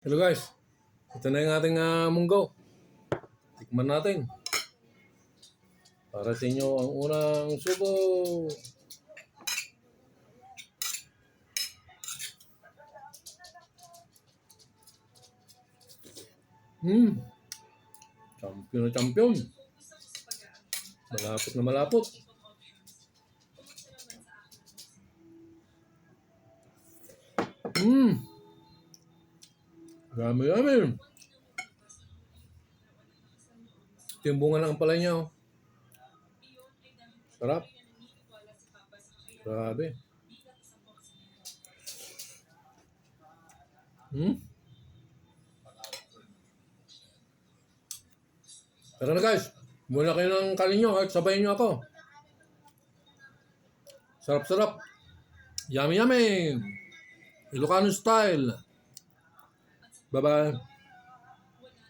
Hello guys, ito na yung ating munggo. Tikman natin. Para sa inyo ang unang subo. Champion na champion. Malapot na malapot. Yummy. Ito yung bunga ng ampalaya niya. Oh. Sarap. Grabe. Tara na guys. Muna kayo ng kanin nyo at sabayin nyo ako. Sarap-sarap. Yummy. Ilocano style. Bye-bye.